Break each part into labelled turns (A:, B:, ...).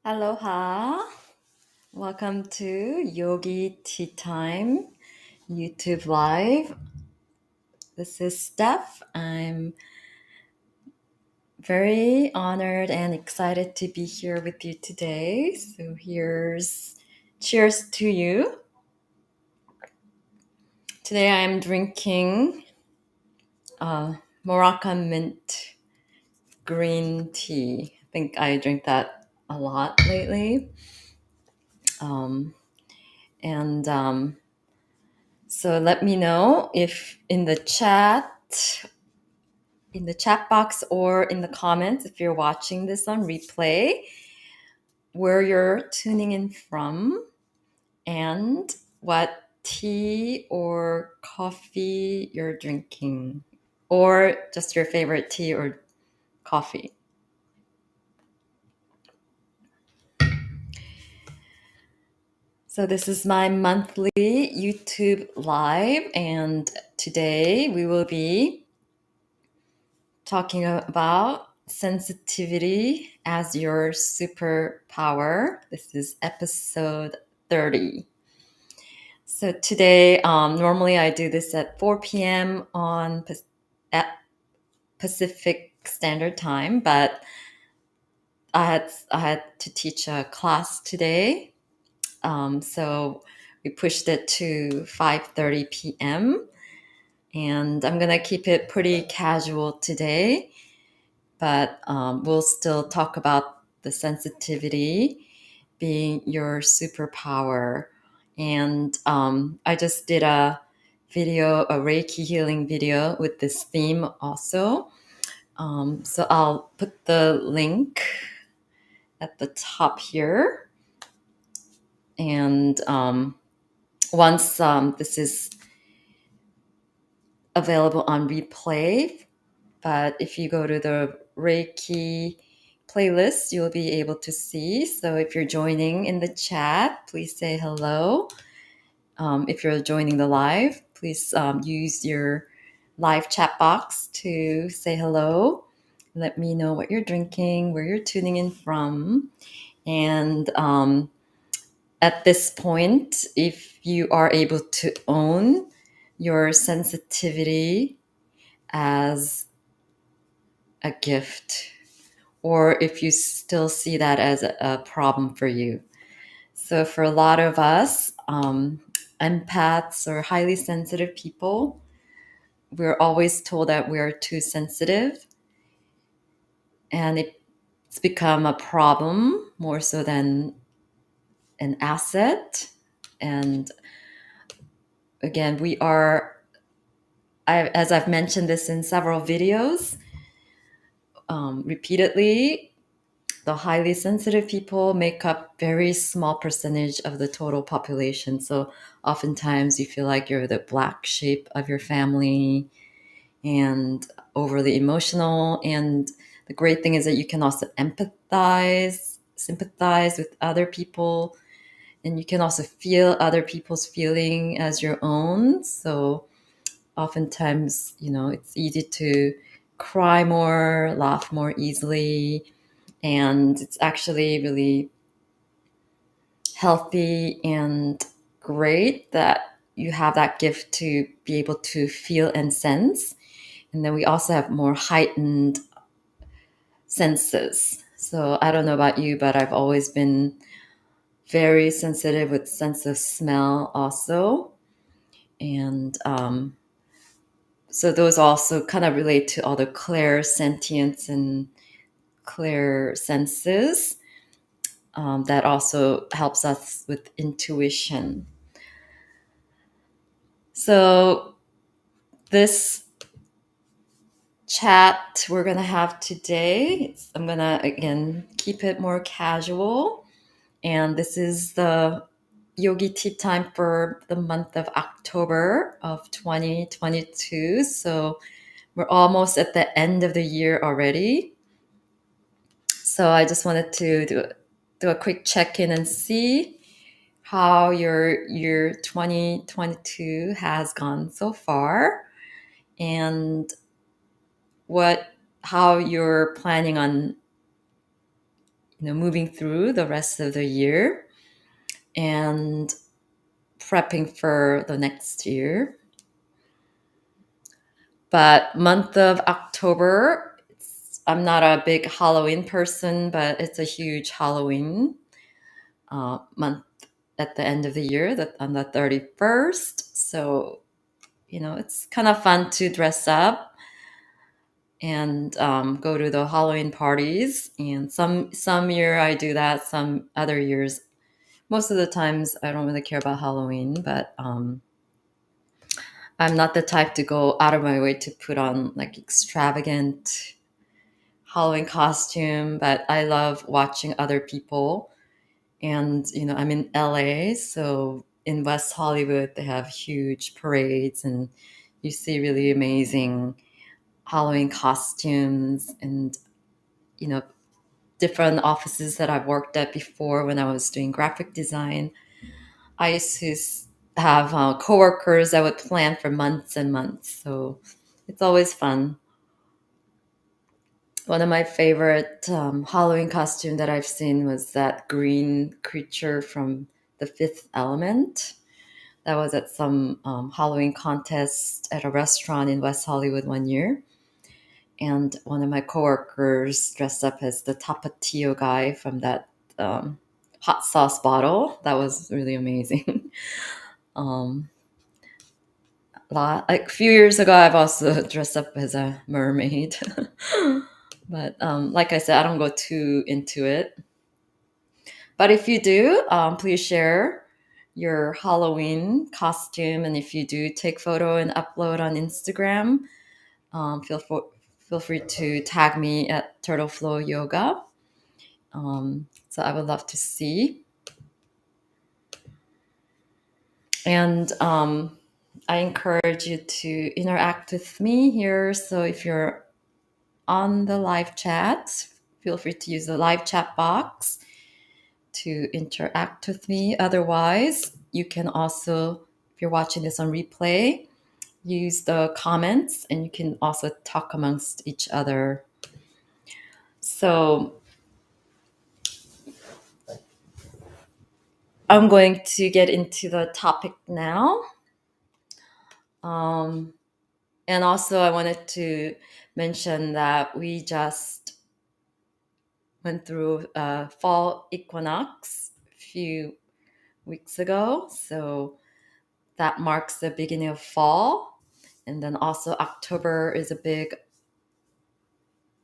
A: Aloha. Welcome to Yogi Tea Time YouTube Live. This is Steph. I'm very honored and excited to be here with you today. So here's cheers to you. Today I'm drinking Moroccan mint green tea. I think I drink that a lot lately. And so let me know if in the chat box or in the comments if you're watching this on replay, where you're tuning in from and what tea or coffee you're drinking, or just your favorite tea or coffee. So this is my monthly YouTube live, and today we will be talking about sensitivity as your superpower. This is episode 30. So today, normally I do this at 4 p.m. At Pacific Standard Time, but I had to teach a class today, so we pushed it to 5:30 p.m. And I'm gonna keep it pretty casual today, but we'll still talk about the sensitivity being your superpower. And I just did a Reiki healing video with this theme also. So I'll put the link at the top here. And once this is available on replay, but if you go to the Reiki playlist, you'll be able to see. So if you're joining in the chat, please say hello. If you're joining the live, please use your live chat box to say hello. Let me know what you're drinking, where you're tuning in from. And at this point, if you are able to own your sensitivity as a gift, or if you still see that as a problem for you. So for a lot of us, empaths or highly sensitive people, we're always told that we are too sensitive, and it's become a problem more so than an asset. And again, as I've mentioned this in several videos, repeatedly, the highly sensitive people make up very small percentage of the total population. So oftentimes you feel like you're the black sheep of your family and overly emotional. And the great thing is that you can also sympathize with other people, and you can also feel other people's feeling as your own. So oftentimes, it's easy to cry more, laugh more easily, and it's actually really healthy and great that you have that gift to be able to feel and sense. And then we also have more heightened senses. So I don't know about you, but I've always been very sensitive with sense of smell also. And so those also kind of relate to all the clair sentience and clair senses. That also helps us with intuition. So this chat we're gonna have today. I'm gonna again keep it more casual, and this is the Yogi Tea Time for the month of October of 2022. So we're almost at the end of the year already. So I just wanted to do a quick check in and see how your year 2022 has gone so far, and what how you're planning on moving through the rest of the year and prepping for the next year. But month of October, I'm not a big Halloween person, but it's a huge Halloween month at the end of the year, that on the 31st. So it's kind of fun to dress up and go to the Halloween parties. And some year I do that. Some other years, most of the times, I don't really care about Halloween, but I'm not the type to go out of my way to put on like extravagant Halloween costume. But I love watching other people. And I'm in LA, so in West Hollywood they have huge parades, and you see really amazing Halloween costumes, and you know different offices that I've worked at before when I was doing graphic design. I used to have coworkers that would plan for months and months, so it's always fun. One of my favorite Halloween costume that I've seen was that green creature from The Fifth Element. That was at some Halloween contest at a restaurant in West Hollywood one year. And one of my coworkers dressed up as the Tapatio guy from that hot sauce bottle. That was really amazing. um, like a few years ago, I've also dressed up as a mermaid. But like I said, I don't go too into it. But if you do, please share your Halloween costume, and if you do take photo and upload on Instagram, um, feel for, feel free to tag me at Turtle Flow Yoga. So I would love to see. And I encourage you to interact with me here. So if you're on the live chat, feel free to use the live chat box to interact with me. Otherwise, you can also, if you're watching this on replay, use the comments, and you can also talk amongst each other. So I'm going to get into the topic now. Um, and also, I wanted to mention that we just went through fall equinox a few weeks ago. So that marks the beginning of fall. And then also, October is a big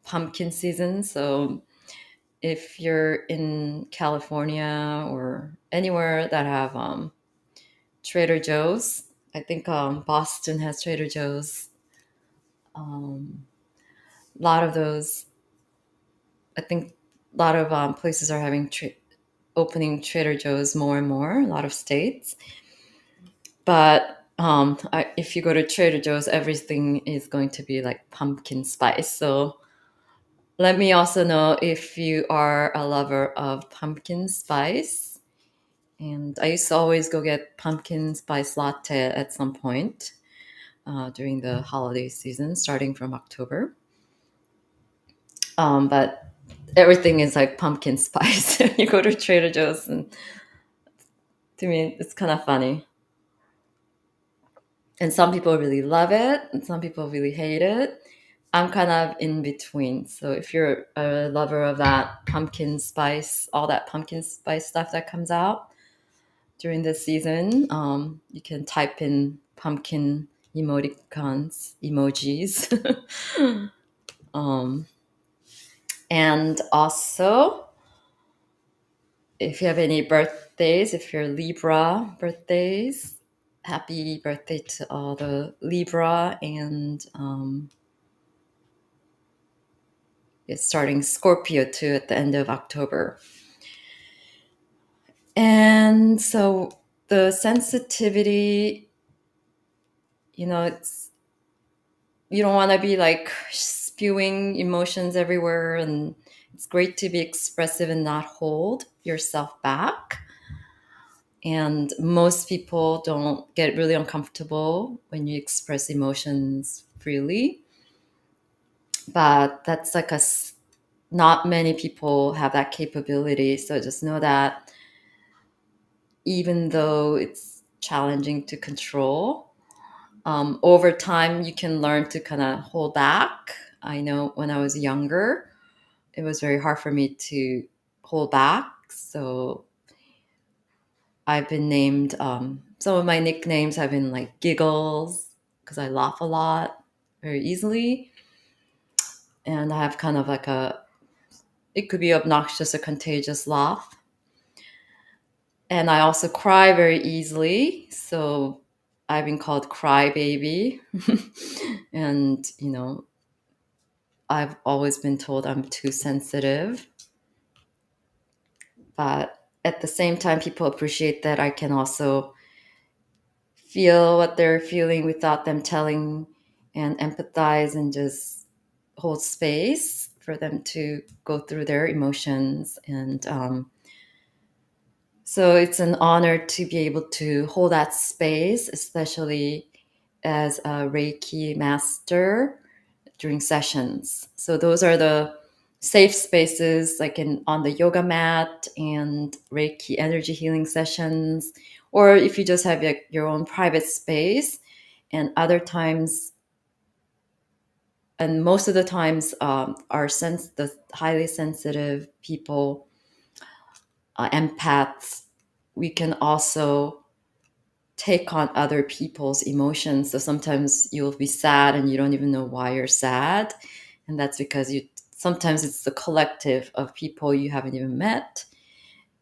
A: pumpkin season. So if you're in California or anywhere that have Trader Joe's, I think Boston has Trader Joe's. A lot of those, I think, a lot of places are having opening Trader Joe's more and more. A lot of states, but if you go to Trader Joe's, everything is going to be like pumpkin spice. So let me also know if you are a lover of pumpkin spice. And I used to always go get pumpkin spice latte at some point during the holiday season, starting from October. But everything is like pumpkin spice. You go to Trader Joe's, and to me, it's kind of funny. And some people really love it, and some people really hate it. I'm kind of in between. So if you're a lover of that pumpkin spice, all that pumpkin spice stuff that comes out during this season, you can type in pumpkin emojis. um, and also, if you have any birthdays, if you're Libra birthdays, happy birthday to all the Libra and It's starting Scorpio too at the end of October. And so the sensitivity, it's, you don't want to be like spewing emotions everywhere, and it's great to be expressive and not hold yourself back. And most people don't get really uncomfortable when you express emotions freely, but that's like not many people have that capability. So just know that even though it's challenging to control, over time you can learn to kind of hold back. I know when I was younger, it was very hard for me to hold back. So I've been named, some of my nicknames have been like Giggles, because I laugh a lot very easily. And I have kind of like it could be obnoxious or contagious laugh. And I also cry very easily. So I've been called Cry Baby. And, I've always been told I'm too sensitive. But at the same time, people appreciate that I can also feel what they're feeling without them telling, and empathize and just hold space for them to go through their emotions. And so it's an honor to be able to hold that space, especially as a Reiki master during sessions. So those are the safe spaces, like on the yoga mat and Reiki energy healing sessions, or if you just have your own private space. And other times, and most of the times, the highly sensitive people, empaths, we can also take on other people's emotions. So sometimes you'll be sad and you don't even know why you're sad. And that's because sometimes it's the collective of people you haven't even met.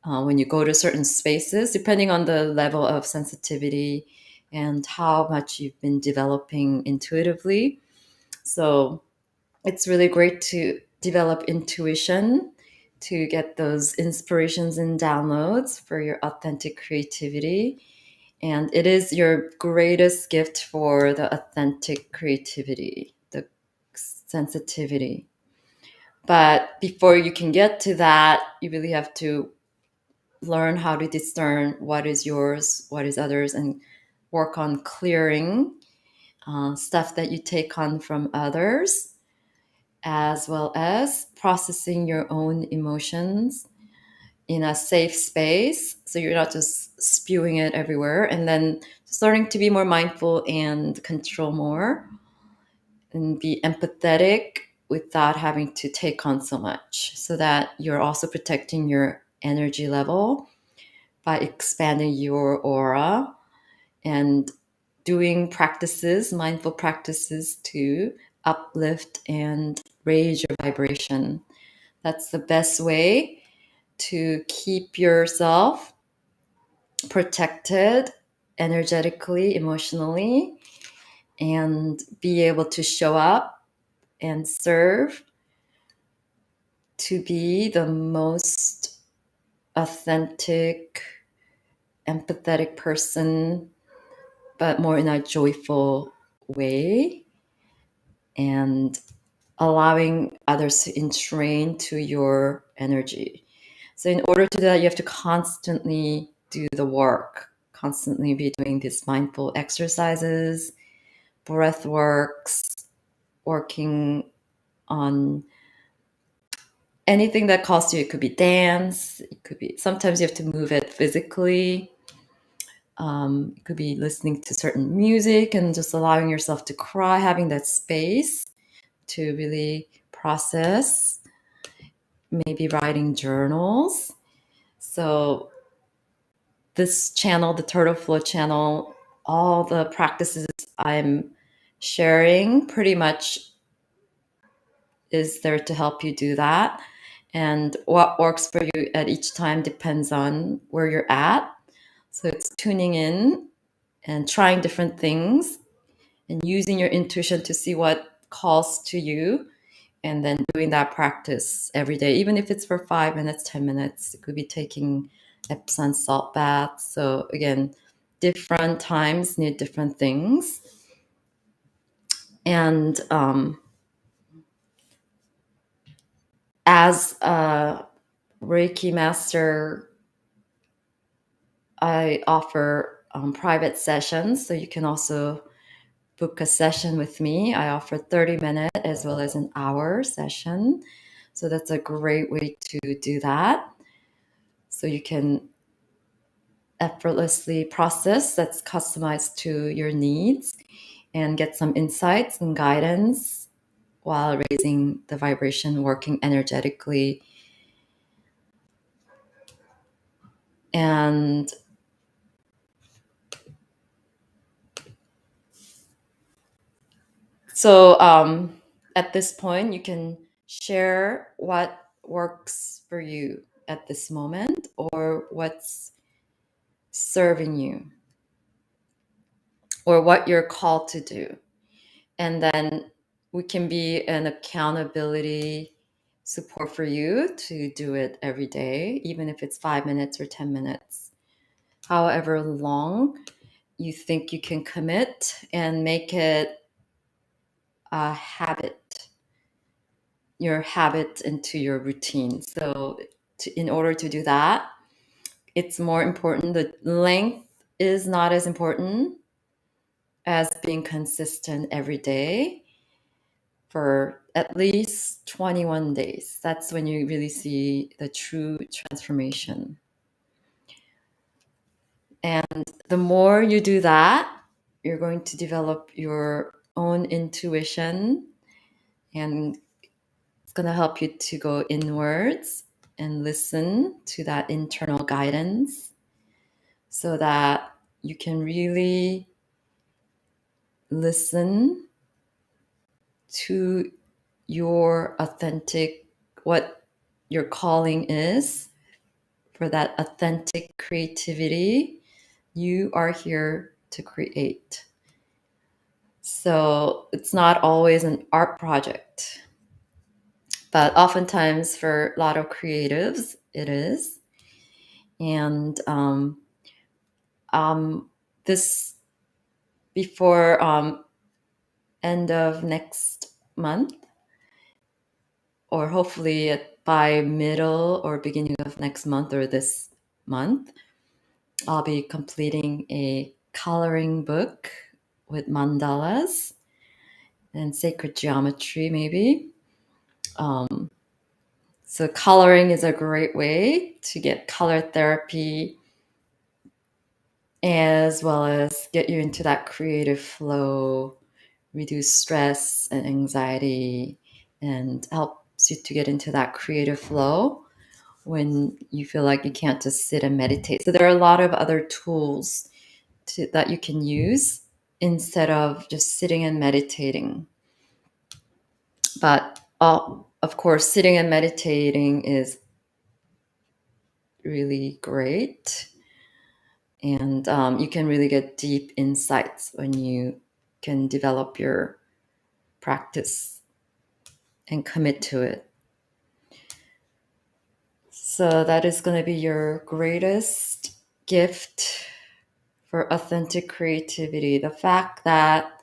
A: When you go to certain spaces, depending on the level of sensitivity and how much you've been developing intuitively. So it's really great to develop intuition to get those inspirations and downloads for your authentic creativity. And it is your greatest gift for the authentic creativity, the sensitivity. But before you can get to that, you really have to learn how to discern what is yours, what is others, and work on clearing stuff that you take on from others, as well as processing your own emotions in a safe space, so you're not just spewing it everywhere. And then starting to be more mindful and control more and be empathetic without having to take on so much, so that you're also protecting your energy level by expanding your aura and doing practices, mindful practices, to uplift and raise your vibration. That's the best way to keep yourself protected energetically, emotionally, and be able to show up and serve to be the most authentic, empathetic person, but more in a joyful way, and allowing others to entrain to your energy. So in order to do that, you have to constantly do the work, constantly be doing these mindful exercises, breath works, working on anything that calls to you. It could be dance, it could be, sometimes you have to move it physically. It could be listening to certain music and just allowing yourself to cry, having that space to really process, maybe writing journals. So this channel, the Turtle Flow channel, all the practices I'm sharing pretty much is there to help you do that. And what works for you at each time depends on where you're at. So it's tuning in and trying different things and using your intuition to see what calls to you and then doing that practice every day, even if it's for 5 minutes, 10 minutes. It could be taking Epsom salt baths. So again, different times need different things. And as a Reiki master, I offer private sessions, so you can also book a session with me. I offer 30-minute as well as an hour session. So that's a great way to do that. So you can effortlessly process that's customized to your needs and get some insights and guidance while raising the vibration, working energetically. And so at this point, you can share what works for you at this moment or what's serving you or what you're called to do. And then we can be an accountability support for you to do it every day, even if it's 5 minutes or 10 minutes, however long you think you can commit, and make it a habit, your habit into your routine. So in order to do that, it's more important. The length is not as important as being consistent every day for at least 21 days. That's when you really see the true transformation. And the more you do that, you're going to develop your own intuition, and it's going to help you to go inwards and listen to that internal guidance so that you can really listen to your authentic, what your calling is, for that authentic creativity you are here to create. So it's not always an art project, but oftentimes for a lot of creatives, it is. And this before end of next month, or hopefully by middle or beginning of next month or this month, I'll be completing a coloring book with mandalas and sacred geometry, maybe. So coloring is a great way to get color therapy, as well as get you into that creative flow, reduce stress and anxiety, and helps you to get into that creative flow when you feel like you can't just sit and meditate. So there are a lot of other tools that you can use instead of just sitting and meditating. But of course, sitting and meditating is really great. And you can really get deep insights when you can develop your practice and commit to it. So that is going to be your greatest gift for authentic creativity. The fact that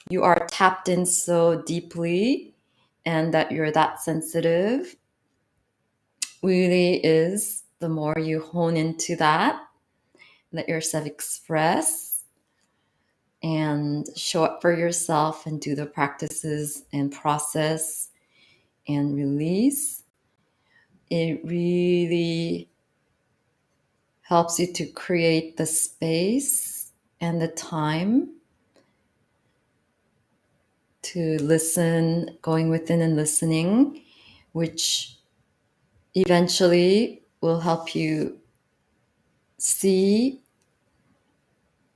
A: you are tapped in so deeply and that you're that sensitive really is, the more you hone into that, let yourself express and show up for yourself and do the practices and process and release, it really helps you to create the space and the time to listen, going within and listening, which eventually will help you see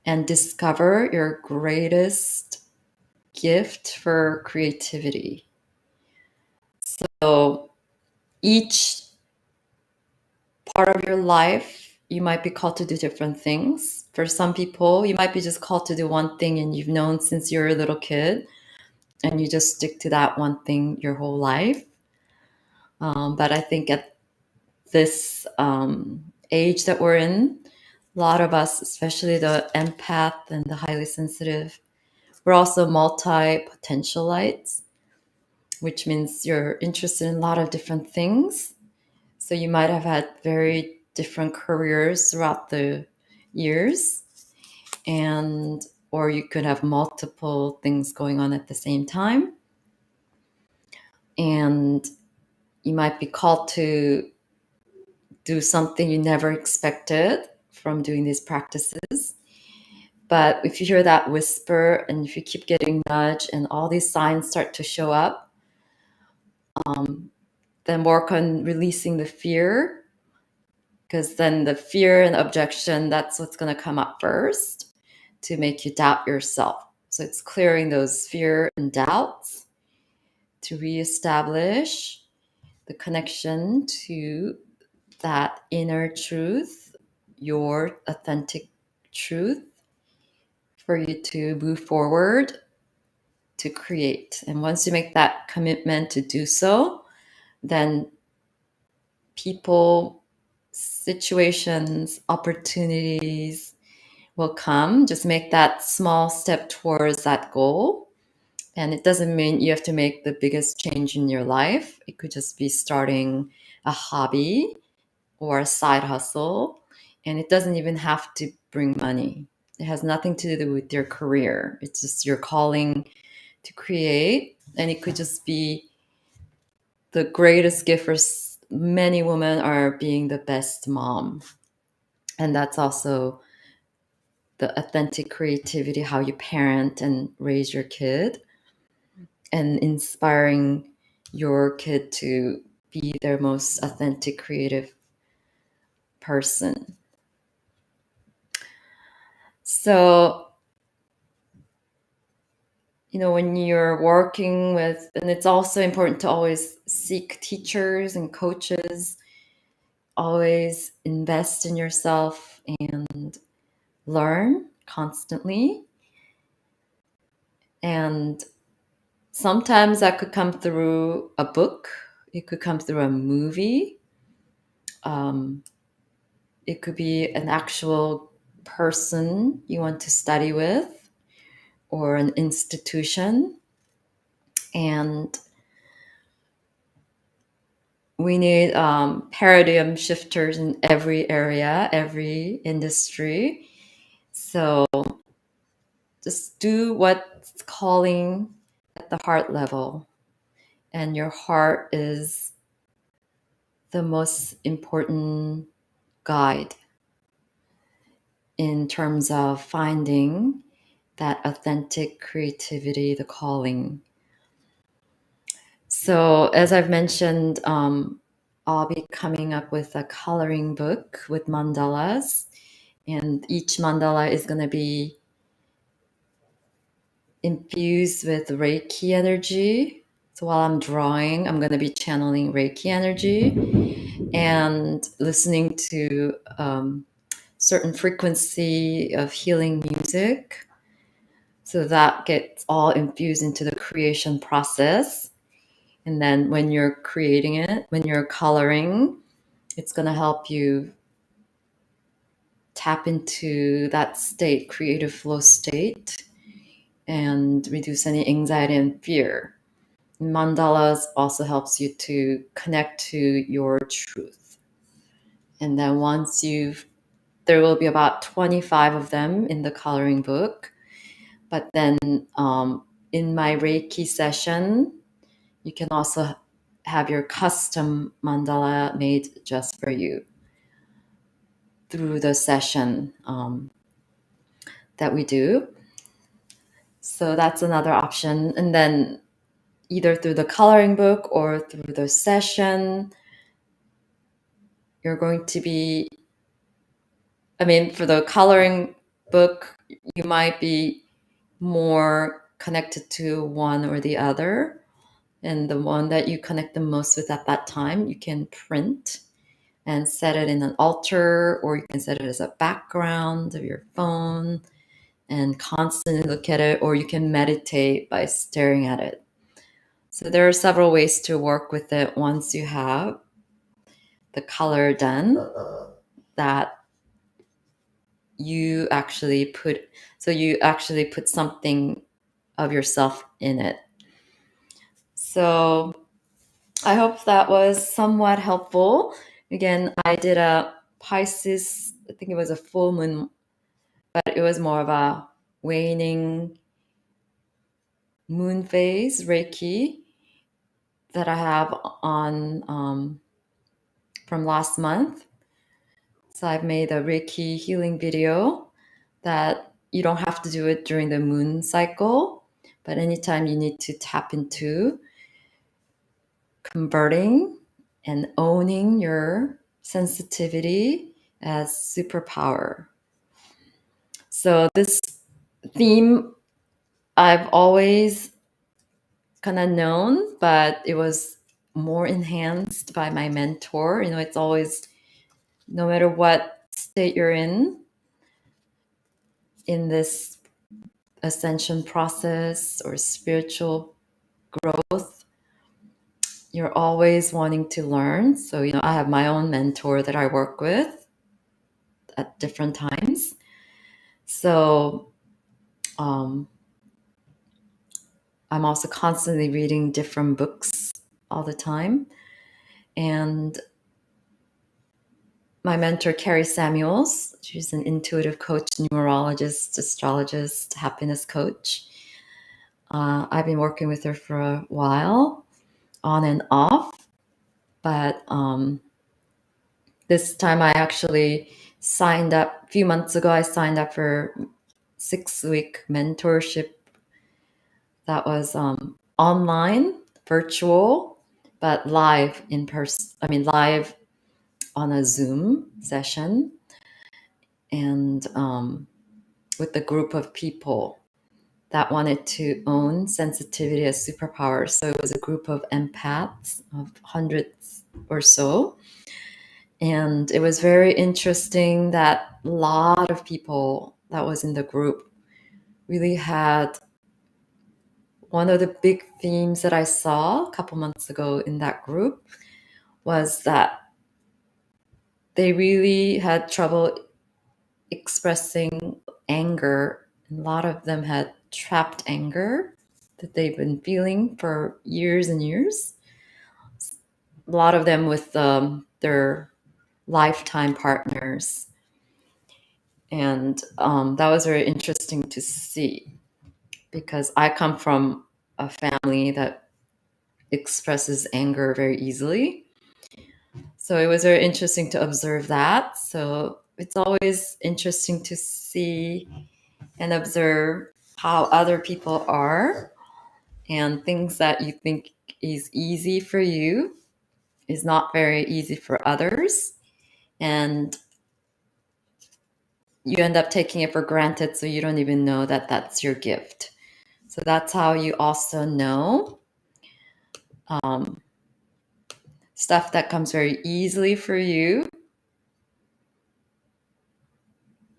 A: and discover your greatest gift for creativity. So each part of your life, you might be called to do different things. For some people, you might be just called to do one thing and you've known since you're a little kid. and you just stick to that one thing your whole life. But I think at this age that we're in, a lot of us, especially the empath and the highly sensitive, we're also multi-potentialites, which means you're interested in a lot of different things. So you might have had very different careers throughout the years, and or you could have multiple things going on at the same time. And you might be called to do something you never expected from doing these practices. But if you hear that whisper and if you keep getting nudged and all these signs start to show up, then work on releasing the fear, because then the fear and objection, that's what's going to come up first to make you doubt yourself. So it's clearing those fear and doubts to reestablish the connection to that inner truth, your authentic truth, for you to move forward to create. And once you make that commitment to do so, then people, situations, opportunities will come. Just make that small step towards that goal. And it doesn't mean you have to make the biggest change in your life. It could just be starting a hobby or a side hustle. And it doesn't even have to bring money. It has nothing to do with your career. It's just your calling to create. And it could just be the greatest gift for many women are being the best mom. And that's also the authentic creativity, how you parent and raise your kid, and inspiring your kid to be their most authentic creative person. So, when you're working with, and it's also important to always seek teachers and coaches, always invest in yourself and learn constantly. And sometimes that could come through a book, it could come through a movie, um, it could be an actual person you want to study with, or an institution. And we need paradigm shifters in every area, every industry. So just do what's calling at the heart level. And your heart is the most important guide in terms of finding that authentic creativity, the calling. So, as I've mentioned, I'll be coming up with a coloring book with mandalas, and each mandala is going to be infused with Reiki energy. So, while I'm drawing, I'm going to be channeling Reiki energy and listening to certain frequency of healing music. So that gets all infused into the creation process. And then when you're creating it, when you're coloring, it's going to help you tap into that state, creative flow state, and reduce any anxiety and fear. Mandalas also helps you to connect to your truth. And then there will be about 25 of them in the coloring book. But then in my Reiki session, you can also have your custom mandala made just for you through the session that we do. So that's another option. And then either through the coloring book or through the session, you're going to be, for the coloring book, you might be more connected to one or the other. And the one that you connect the most with at that time, you can print and set it in an altar, or you can set it as a background of your phone. and constantly look at it, or you can meditate by staring at it. So there are several ways to work with it once you have the color done, that you actually put something of yourself in it. So I hope that was somewhat helpful. Again, I did a Pisces, I think it was a full moon, but it was more of a waning moon phase Reiki that I have on from last month. So I've made a Reiki healing video that you don't have to do it during the moon cycle, but anytime you need to tap into converting and owning your sensitivity as superpower. So this theme I've always kind of known, but it was more enhanced by my mentor. You know, it's always, no matter what state you're in this ascension process or spiritual growth, you're always wanting to learn. So, you know, I have my own mentor that I work with at different times. So, um, I'm also constantly reading different books all the time. And my mentor, Carrie Samuels, she's an intuitive coach, numerologist, astrologist, happiness coach. I've been working with her for a while, on and off. But this time I actually signed up, a few months ago, I signed up for 6-week mentorship that was online, virtual, but live in person. I mean, live on a Zoom session, and with a group of people that wanted to own sensitivity as superpower. So it was a group of empaths, of hundreds or so. And it was very interesting that a lot of people that was in the group really had one of the big themes that I saw a couple months ago in that group was that they really had trouble expressing anger. A lot of them had trapped anger that they've been feeling for years and years. A lot of them with their lifetime partners. And that was very interesting to see, because I come from a family that expresses anger very easily. So it was very interesting to observe that. So it's always interesting to see and observe how other people are, and things that you think is easy for you is not very easy for others. And you end up taking it for granted, so you don't even know that that's your gift. So that's how you also know um, stuff that comes very easily for you,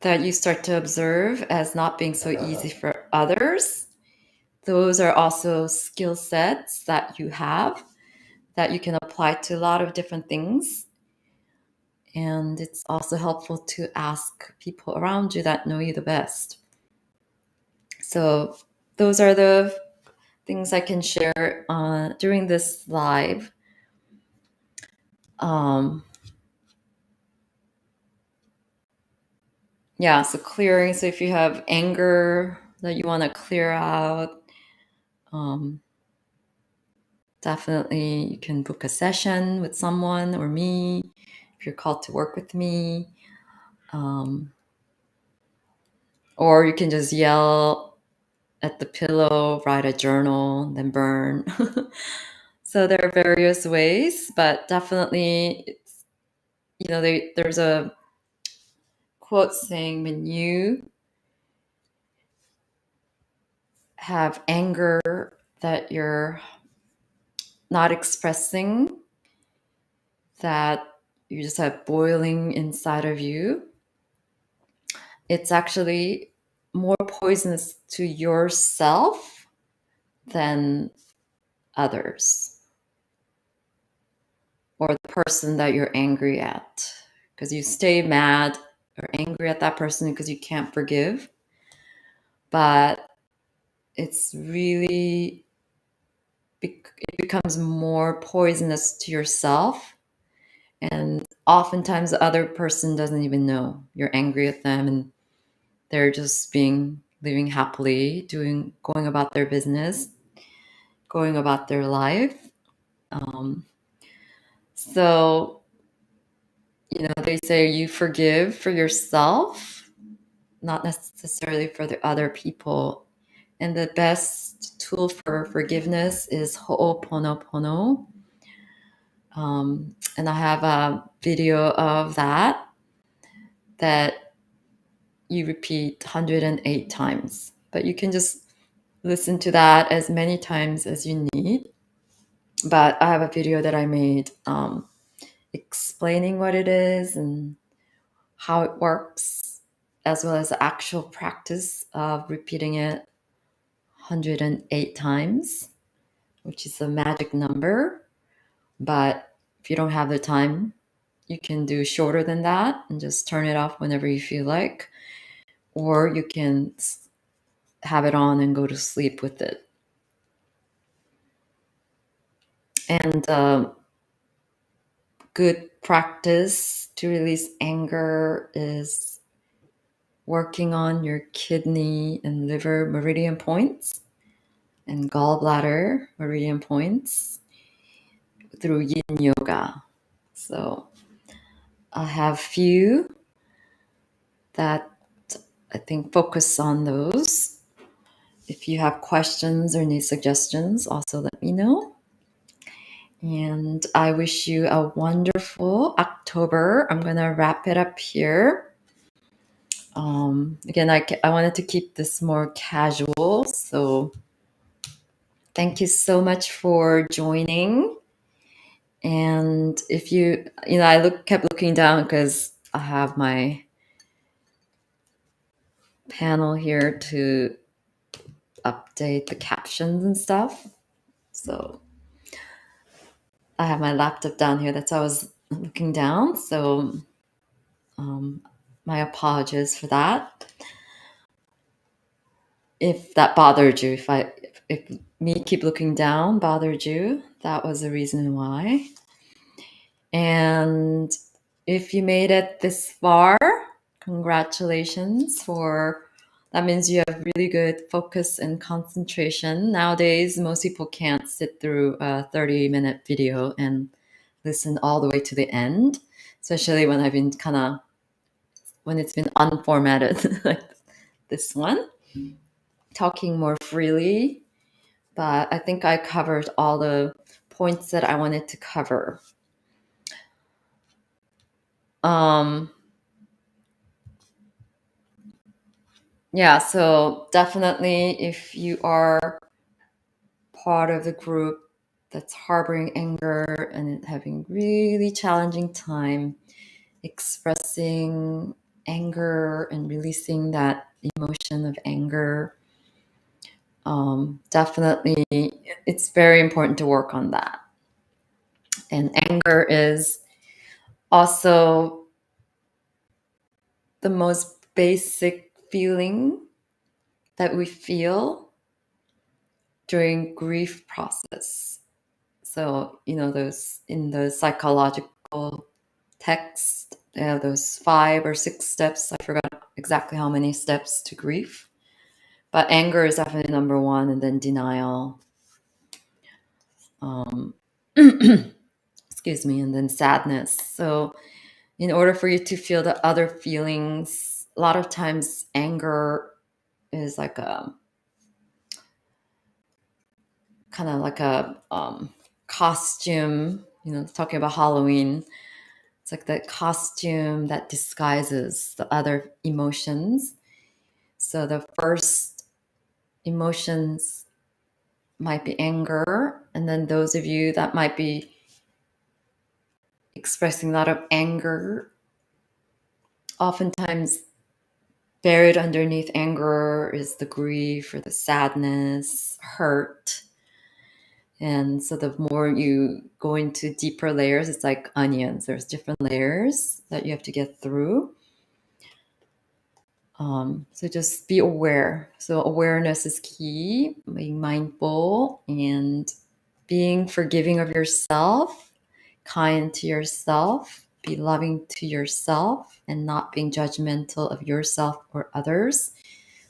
A: that you start to observe as not being so easy for others. Those are also skill sets that you have that you can apply to a lot of different things. And it's also helpful to ask people around you that know you the best. So those are the things I can share during this live. Um, yeah, so clearing. So if you have anger that you want to clear out, um, definitely you can book a session with someone or me if you're called to work with me. Or you can just yell at the pillow, write a journal, then burn. So there are various ways, but definitely, it's, you know, there's a quote saying, when you have anger that you're not expressing, that you just have boiling inside of you, it's actually more poisonous to yourself than others or the person that you're angry at. Because you stay mad or angry at that person because you can't forgive. But it's really, it becomes more poisonous to yourself. And oftentimes the other person doesn't even know you're angry at them, and they're just living happily, going about their business, going about their life. Um, so, they say you forgive for yourself, not necessarily for the other people. And the best tool for forgiveness is Ho'oponopono. And I have a video of that you repeat 108 times. But you can just listen to that as many times as you need. But I have a video that I made explaining what it is and how it works, as well as the actual practice of repeating it 108 times, which is a magic number. But if you don't have the time, you can do shorter than that and just turn it off whenever you feel like, or you can have it on and go to sleep with it. And good practice to release anger is working on your kidney and liver meridian points and gallbladder meridian points through yin yoga. So I have few that I think focus on those. If you have questions or need suggestions, also let me know. And I wish you a wonderful October. I'm going to wrap it up here. Again, I wanted to keep this more casual. So thank you so much for joining. And if I kept looking down because I have my panel here to update the captions and stuff. So I have my laptop down here. That's why I was looking down. So my apologies for that. If that bothered you, if me keep looking down bothered you, that was the reason why. And if you made it this far, congratulations. That means you have really good focus and concentration. Nowadays, most people can't sit through a 30-minute video and listen all the way to the end, especially when it's been unformatted like this one, talking more freely. But I think I covered all the points that I wanted to cover. Yeah, so definitely if you are part of the group that's harboring anger and having really challenging time expressing anger and releasing that emotion of anger, definitely it's very important to work on that. And anger is also the most basic feeling that we feel during grief process. So, those in the psychological text, they have those 5 or 6 steps. I forgot exactly how many steps to grief. But anger is definitely number 1, and then denial. Excuse me, and then sadness. So, in order for you to feel the other feelings, a lot of times anger is like a kind of like a costume, talking about Halloween. It's like the costume that disguises the other emotions. So the first emotions might be anger, and then those of you that might be expressing a lot of anger, oftentimes buried underneath anger is the grief or the sadness, hurt. And so the more you go into deeper layers, it's like onions. There's different layers that you have to get through. So just be aware. So awareness is key, being mindful and being forgiving of yourself, kind to yourself, be loving to yourself, and not being judgmental of yourself or others,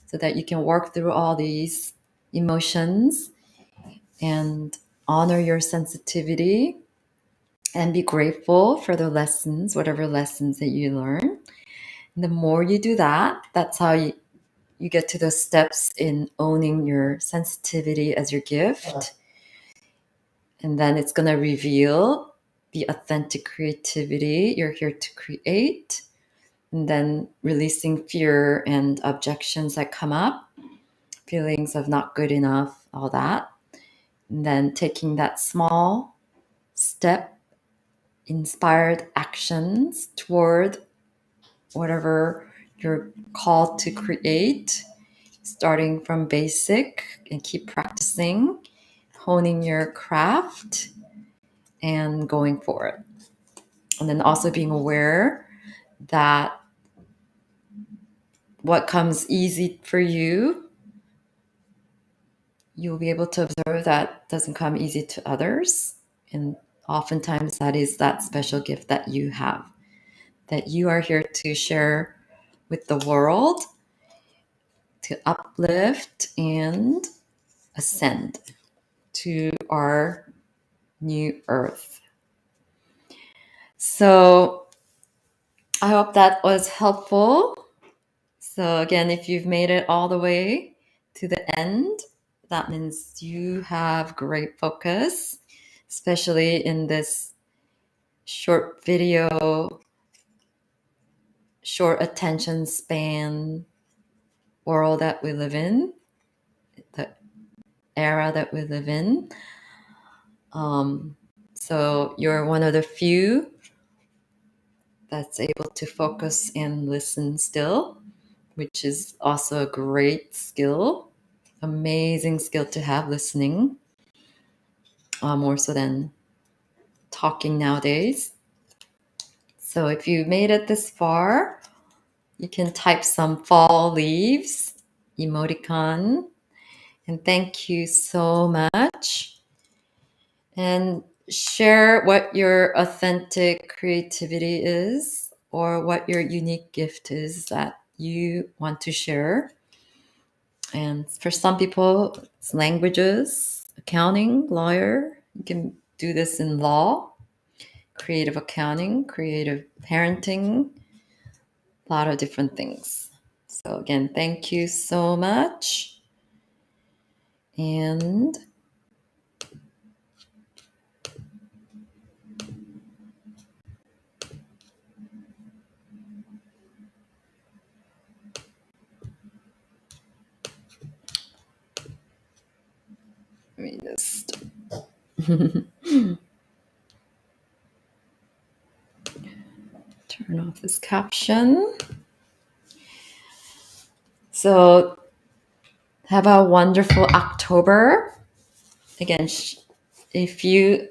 A: so that you can work through all these emotions and honor your sensitivity and be grateful for the lessons, whatever lessons that you learn. And the more you do that, that's how you get to those steps in owning your sensitivity as your gift. And then it's going to reveal the authentic creativity you're here to create. And then releasing fear and objections that come up, feelings of not good enough, all that. And then taking that small step, inspired actions toward whatever you're called to create, starting from basic and keep practicing, honing your craft and going for it. And then also being aware that what comes easy for you, you'll be able to observe that doesn't come easy to others. And oftentimes that is that special gift that you have, that you are here to share with the world, to uplift and ascend to our new earth. So I hope that was helpful. So again, if you've made it all the way to the end, that means you have great focus, especially in this short video, short attention span world that we live in, the era that we live in. So you're one of the few that's able to focus and listen still, which is also a great skill, amazing skill to have, listening, more so than talking nowadays. So if you made it this far, you can type some fall leaves emoticon. And thank you so much. And share what your authentic creativity is or what your unique gift is that you want to share. And for some people, it's languages, accounting, lawyer. You can do this in law, creative accounting, creative parenting, a lot of different things. So again, thank you so much. And let me just turn off this caption. So have a wonderful October. Again, if you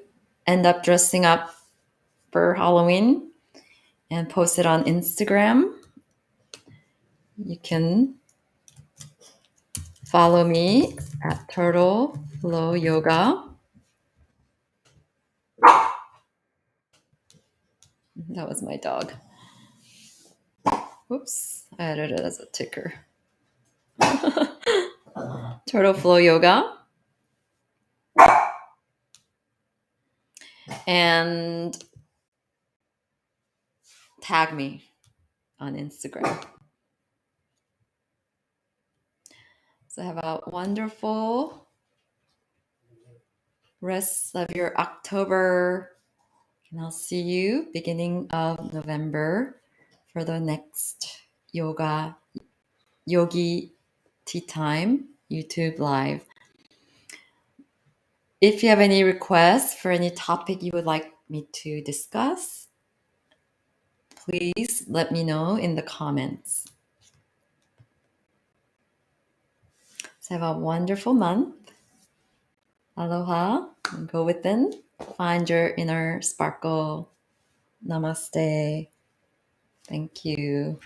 A: end up dressing up for Halloween and post it on Instagram, you can follow me at Turtle Flow Yoga. That was my dog. Whoops, I added it as a ticker. Turtle Flow Yoga. And tag me on Instagram. So have a wonderful rest of your October. And I'll see you beginning of November for the next Yogi Tea Time YouTube live. If you have any requests for any topic you would like me to discuss, please let me know in the comments. have a wonderful month. Aloha. And go within. Find your inner sparkle. Namaste. Thank you.